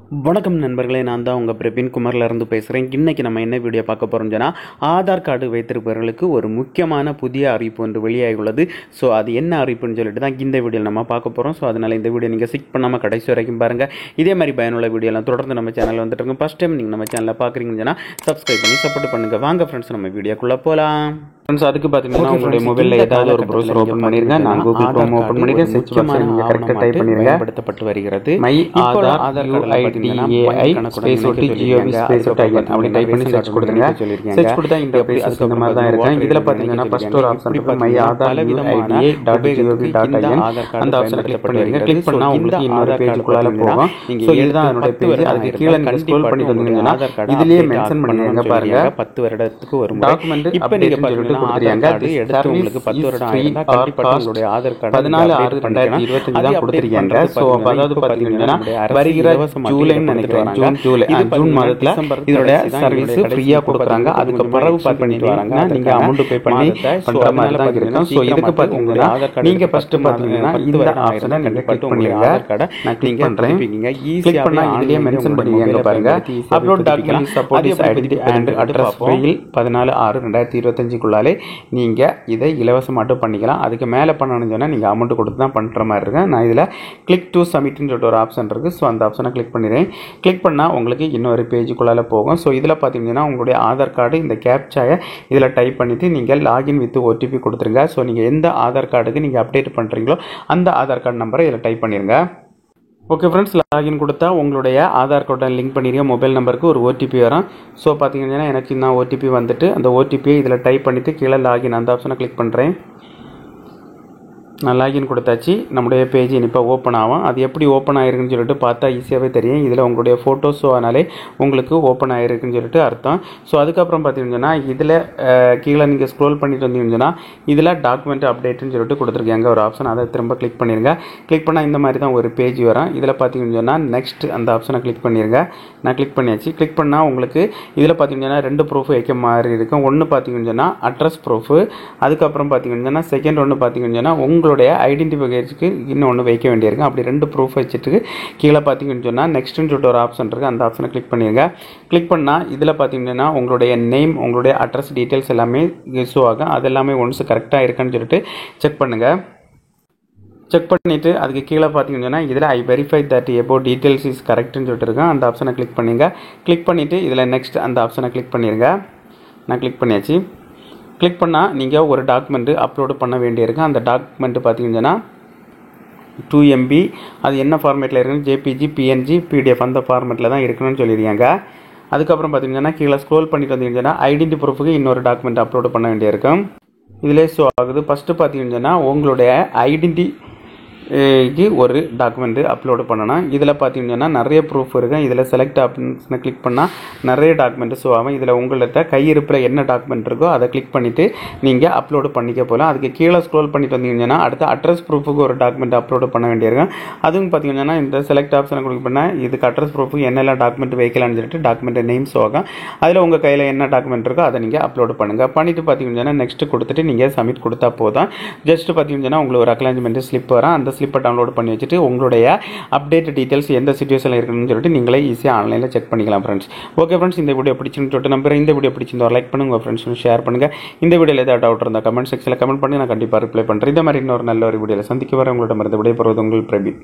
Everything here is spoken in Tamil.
வணக்கம் நண்பர்களே, நான் தான் உங்கள் பிரபின் குமார்லேருந்து பேசுகிறேன். இன்றைக்கி நம்ம என்ன வீடியோ பார்க்க போகிறோம்னு சொன்னால், ஆதார் கார்டு வைத்திருப்பவர்களுக்கு ஒரு முக்கியமான புதிய அறிவிப்பு ஒன்று வெளியாகி உள்ளது. ஸோ அது என்ன அறிவிப்புன்னு சொல்லிட்டு தான் இந்த வீடியோவில் நம்ம பார்க்க போகிறோம். ஸோ அதனால் இந்த வீடியோ நீங்கள் ஸ்கிப் பண்ணாமல் கடைசி வரைக்கும் பாருங்கள். இதே மாதிரி பயனுள்ள வீடியோலாம் தொடர்ந்து நம்ம சேனலில் வந்துட்டு இருக்கு. ஃபஸ்ட் டைம் நீங்கள் நம்ம சேனலில் பார்க்குறீங்கன்னு சொன்னால் சப்ஸ்கிரைப் பண்ணி சப்போர்ட் பண்ணுங்கள். வாங்க ஃப்ரெண்ட்ஸ், நம்ம வீடியோக்குள்ளே போகலாம். ஃப்ரெண்ட்ஸ், அதுக்கு பார்த்தீங்கன்னா உங்களுடைய மொபைலில் ஏதாவது ஒரு ப்ரௌசர் ஓப்பன் பண்ணிருங்க. நான் கூகுள் க்ரோம் ஓப்பன் பண்ணிட்டு சர்ச் பாக்ஸில் நீங்கள் கரெக்டாக டைப் பண்ணிருங்க. பயன்படுத்தப்பட்டு வருகிறது மை ஆதார் UIDAI ஸ்பேஸ் ஒட்டி GOV ஸ்பேஸ் ஒட்டி அப்படி டைப் பண்ணி சர்ச் கொடுத்துருங்க. சர்ச் கொடுத்தா இந்த பேஜ் இந்த மாதிரி தான் இருக்கும். இதில் பார்த்தீங்கன்னா ஃபர்ஸ்ட் ஒரு ஆப்ஷன் இருக்கு, மை ஆதார் UIDAI.gov.in. அந்த ஆப்ஷனை கிளிக் பண்ணிருங்க. கிளிக் பண்ணா உங்களுக்கு இன்னொரு பேஜுக்குள்ளால போகும். ஸோ இதுதான் என்னோட பேஜ். அதுக்கு கீழே நீங்கள் ஸ்க்ரோல் பண்ணி வந்தீங்கன்னா இதுலயே மென்ஷன் பண்ணிருங்க. பாருங்க, 10 வருடத்துக்கு ஒரு டாக்குமெண்ட் இப்போ நீங்க சொல்லிட்டு கொடுத்துருக்காங்க. எடுத்து உங்களுக்கு 10 வருடம் ஆயிருந்தா கண்டிப்பா உங்களுடைய ஆதார் கார்டு 14/6/2025 தான் கொடுத்துருக்காங்க. ஸோ அதாவது பார்த்தீங்கன்னா வருகிற ஜூலைன்னு நினைக்கிறேன், ஜூன் மாதத்துல இதோட சர்வீஸ் ஃப்ரீயா கொடுக்குறாங்க. அதுக்கு பிறகு பண்ணிட்டு வராங்க. நீங்க அமௌண்ட் பே பண்ணி பண்ற மாதிரி தான் இருக்கும். ஸோ இதுக்கு பார்த்தீங்கன்னா நீங்க ஃபர்ஸ்ட் பார்த்தீங்கன்னா இந்த ஆப்ஷனை நீங்க கிளிக் பண்ணிடுங்க. நான் கிளிக் பண்றேன். கிளிக் பண்ணா இதுலயே மென்ஷன் பண்ணிருக்காங்க. பாருங்க, upload document support is identity and address file 14/6/2025 நீங்கள் இதை இலவசமாட்டு பண்ணிக்கலாம். அதுக்கு மேலே பண்ணணும்னு சொன்னால் நீங்கள் அமௌண்ட் கொடுத்து தான் பண்ணுற மாதிரி இருக்கும். நான் இதில் கிளிக் டு சப்மிட்னு சொல்லிட்டு ஒரு ஆப்ஷன் இருக்குது. ஸோ அந்த ஆப்ஷனை கிளிக் பண்ணிடுறேன். கிளிக் பண்ணால் உங்களுக்கு இன்னொரு பேஜுக்குள்ளால போகும். ஸோ இதில் பார்த்தீங்கன்னா உங்களுடைய ஆதார் கார்டு இந்த கேப்சாயை இதில் டைப் பண்ணிவிட்டு நீங்கள் லாகின் வித் OTP கொடுத்துருங்க. ஸோ நீங்கள் எந்த ஆதார் கார்டுக்கு நீங்கள் அப்டேட் பண்ணுறீங்களோ அந்த ஆதார் கார்டு நம்பரை இதில் டைப் பண்ணிடுங்க. ஓகே ஃப்ரெண்ட்ஸ், லாகின் கொடுத்தா உங்களுடைய ஆதார் கார்டை லிங்க் பண்ணிடுங்க. மொபைல் நம்பருக்கு ஒரு OTP வரும். ஸோ பார்த்தீங்கன்னா எனக்கு நான் OTP வந்துட்டு அந்த OTPயை இதில் டைப் பண்ணிவிட்டு கீழே லாகின் அந்த ஆப்ஷனை கிளிக் பண்ணுறேன். நான் லாகின் கொடுத்தாச்சு. நம்முடைய பேஜ் இப்போ ஓப்பன் ஆகும். அது எப்படி ஓப்பன் ஆகிருக்குன்னு சொல்லிட்டு பார்த்தா ஈஸியாகவே தெரியும். இதில் உங்களுடைய ஃபோட்டோஸ் ஆனாலே உங்களுக்கு ஓப்பன் ஆகிருக்குன்னு சொல்லிட்டு அர்த்தம். ஸோ அதுக்கப்புறம் பார்த்தீங்கன்னா இதில் கீழே நீங்கள் ஸ்க்ரோல் பண்ணிட்டு வந்தீங்கன்னா இதில் டாக்குமெண்ட் அப்டேட்னு சொல்லிட்டு கொடுத்துருக்காங்க ஒரு ஆப்ஷன். அதை திரும்ப கிளிக் பண்ணிடுங்க. கிளிக் பண்ணால் இந்த மாதிரி தான் ஒரு பேஜ் வரும். இதில் பார்த்தீங்கன்னு சொன்னால் நெக்ஸ்ட் அந்த ஆப்ஷனை கிளிக் பண்ணிடுங்க. நான் கிளிக் பண்ணியாச்சு. கிளிக் பண்ணால் உங்களுக்கு இதில் பார்த்தீங்கன்னா 2 ப்ரூஃப் வைக்க மாதிரி இருக்கும். ஒன்று பார்த்தீங்கன்னு சொன்னால் அட்ரஸ் ப்ரூஃபு, அதுக்கப்புறம் பார்த்தீங்கன்னு சொன்னால் செகண்ட் ஒன்று பார்த்தீங்கன்னு சொன்னால் உங்களுடைய ஐடென்டிஃபிகேஷனுக்கு இன்னொன்று வைக்க வேண்டியிருக்கும். அப்படி 2 ப்ரூஃப் வச்சுட்டு கீழே பார்த்தீங்கன்னு சொன்னால் நெக்ஸ்ட்னு சொல்லிட்டு ஒரு ஆப்ஷன் இருக்குது. அந்த ஆப்ஷனை கிளிக் பண்ணிடுங்க. கிளிக் பண்ணால் இதில் பார்த்தீங்கன்னா உங்களுடைய நேம், உங்களுடைய அட்ரஸ் டீட்டெயில்ஸ் எல்லாமே இஷ்யூ ஆகும். அது எல்லாமே ஒன்ஸ் கரெக்டாக இருக்கான்னு சொல்லிட்டு செக் பண்ணுங்கள். செக் பண்ணிவிட்டு அதுக்கு கீழே பார்த்தீங்கன்னா இதில் I verify that above details is கரெக்ட்னு சொல்லிட்டு இருக்கேன். அந்த ஆப்ஷனை கிளிக் பண்ணுங்க. கிளிக் பண்ணிவிட்டு இதில் நெக்ஸ்ட் அந்த ஆப்ஷனை கிளிக் பண்ணிடுங்க. நான் கிளிக் பண்ணியாச்சு. கிளிக் பண்ணால் நீங்கள் ஒரு டாக்குமெண்ட்டு அப்லோடு பண்ண வேண்டியிருக்கு. அந்த டாக்குமெண்ட்டு பார்த்தீங்கன்னா 2 MB. அது என்ன ஃபார்மேட்டில் இருக்குன்னு JPG, PNG, PDF அந்த ஃபார்மேட்டில் தான் இருக்கணும்னு சொல்லியிருக்காங்க. அதுக்கப்புறம் பார்த்தீங்கன்னா கீழே ஸ்க்ரோல் பண்ணிட்டு வந்தீங்கன்னா ஐடென்டி ப்ரூஃபுக்கு இன்னொரு டாக்குமெண்ட் அப்லோடு பண்ண வேண்டியிருக்கும். இதிலே ஷோ ஆகுது. ஃபஸ்ட்டு பார்த்தீங்கன்னா உங்களுடைய ஐடென்டி ஒரு டாக்குமெண்ட்டு அப்லோடு பண்ணணும். இதில் பார்த்தீங்கன்னா நிறைய ப்ரூஃப் இருக்குது. இதில் செலக்ட் ஆப்ஷனை கிளிக் பண்ணால் நிறைய டாக்குமெண்ட்டு ஷோ ஆகும். இதில் உங்கள்கிட்ட கையிருப்பில் என்ன டாக்குமெண்ட் இருக்கோ அதை கிளிக் பண்ணிவிட்டு நீங்கள் அப்லோடு பண்ணிக்க போகலாம். அதுக்கு கீழே ஸ்க்ரோல் பண்ணிட்டு வந்தீங்கன்னா அடுத்து அட்ரஸ் ப்ரூஃபுக்கு ஒரு டாக்குமெண்ட் அப்லோடு பண்ண வேண்டியிருக்கும். அதுவும் பார்த்தீங்கன்னா இந்த செலக்ட் ஆப்ஷனை கிளிக் பண்ணால் இதுக்கு அட்ரஸ் ப்ரூஃபுக்கு என்னெல்லாம் டாக்குமெண்ட் வைக்கலாம்னு சொல்லிட்டு டாக்குமெண்ட் நேம் ஷோ ஆகும். அதில் உங்கள் கையில் என்ன டாக்குமெண்ட் இருக்கோ அதை நீங்கள் அப்லோடு பண்ணுங்கள். பண்ணிவிட்டு பார்த்தீங்கன்னா நெக்ஸ்ட் கொடுத்துட்டு நீங்கள் சப்மிட் கொடுத்தா போதும். ஜஸ்ட் பார்த்தீங்கன்னா உங்களுக்கு ஒரு அக்னாலஜ்மெண்ட் ஸ்லிப் வரும். அந்த ஸ்லிப்பை டவுன்லோட் பண்ணி வச்சுட்டு உங்களுடைய அப்டேட் டீட்டெயில்ஸ் எந்த சிச்சுவேஷனில் இருக்குன்னு சொல்லிட்டு நீங்களே ஈஸியாக ஆன்லைனில் செக் பண்ணிக்கலாம் ஃப்ரெண்ட்ஸ். ஓகே ஃப்ரெண்ட்ஸ், இந்த வீடியோ பிடிச்சின்னு சொல்லிட்டு நம்புறேன். இந்த வீடியோ பிடிச்சிருந்தா லைக் பண்ணுங்க, உங்கள் ஃப்ரெண்ட்ஸ் ஷேர் பண்ணுங்கள். இந்த வீடியோவில் ஏதாவது டவுட் இருந்தால் கமெண்ட் செக்ஷனில் கமெண்ட் பண்ணி நான் கண்டிப்பாக ரிப்ளை பண்ணுறேன். இந்த மாதிரி இன்னொரு நல்ல ஒரு வீடியோவில் சந்திக்க வர உங்களோட மருந்து விடைபெறுவது உங்கள் பிரபி.